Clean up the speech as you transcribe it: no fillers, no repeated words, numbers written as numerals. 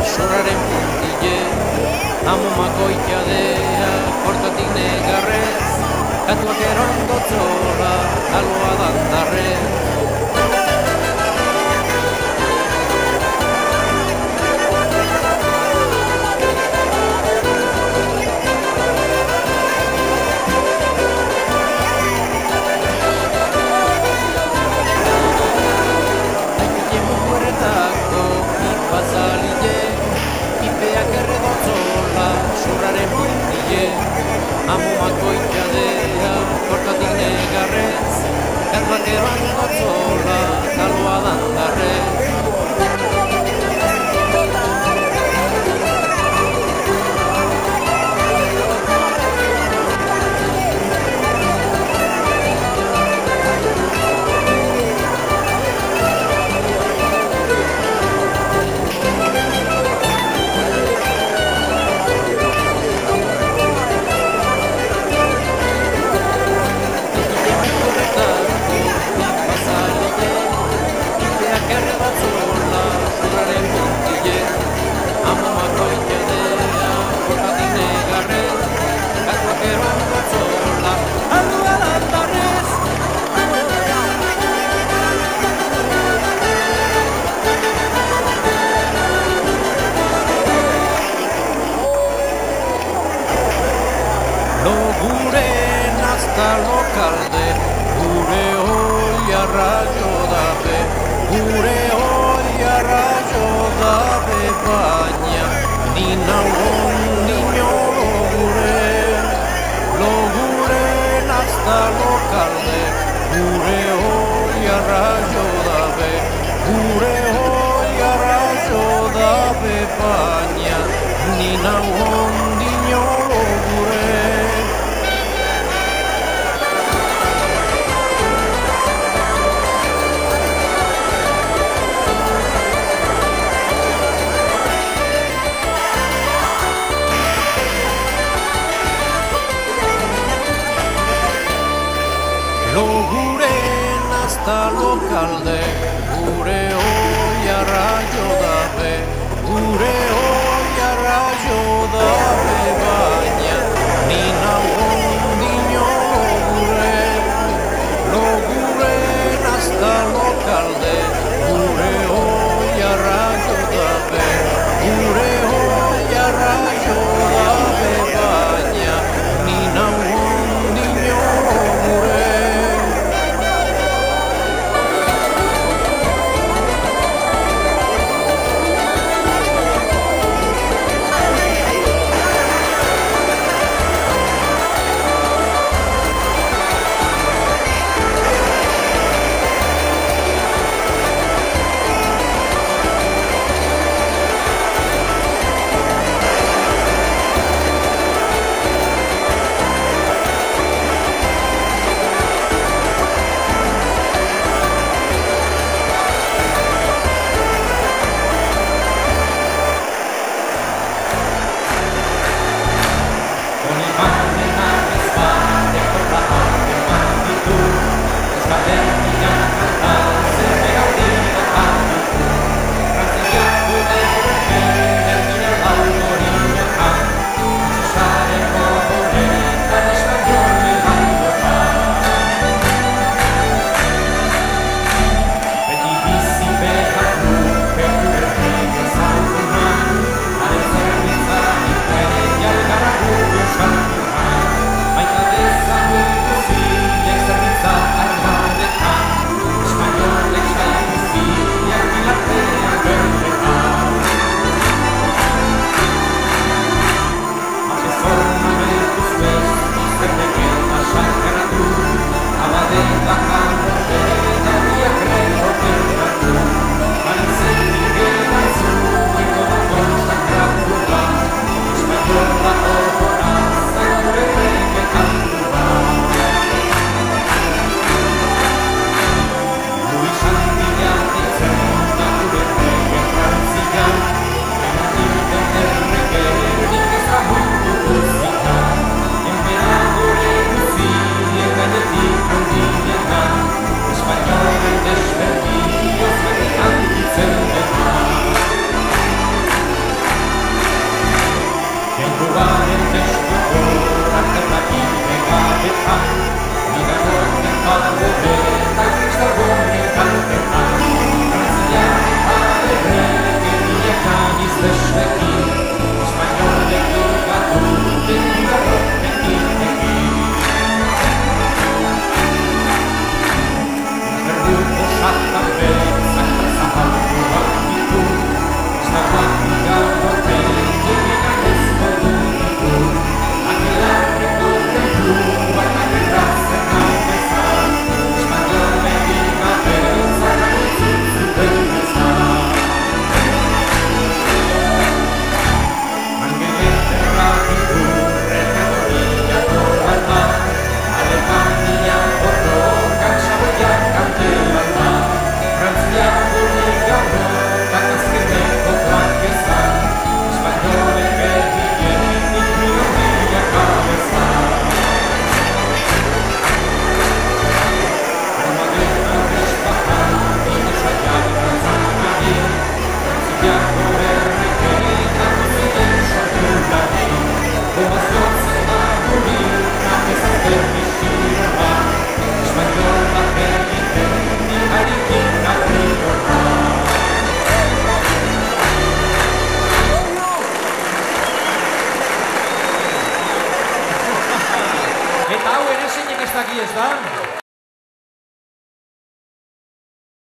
Zorraren puntile, amomako itxadea, kortatik negarrez, katuak erondotzola, aloa dandarrez. Amomako itxadea, kortatik negarrez, katuak erondotzola, aloa dandarrez. Lokalde, gure hoia raio dabe, gure hoia raio dabe, baina nina ondino logure nazta lokalde, gure hoia raio dabe, gure hoia raio dabe, baina nina ondino logure. Gure nazta lokalde, gure hoia raio dabe, gure hoia raio dabe, baina nina ondino logure nazta lokalde, gure hoia raio dabe, gure hoia raio dabe, baina nina ondino logure. hasta aquí, ¿está?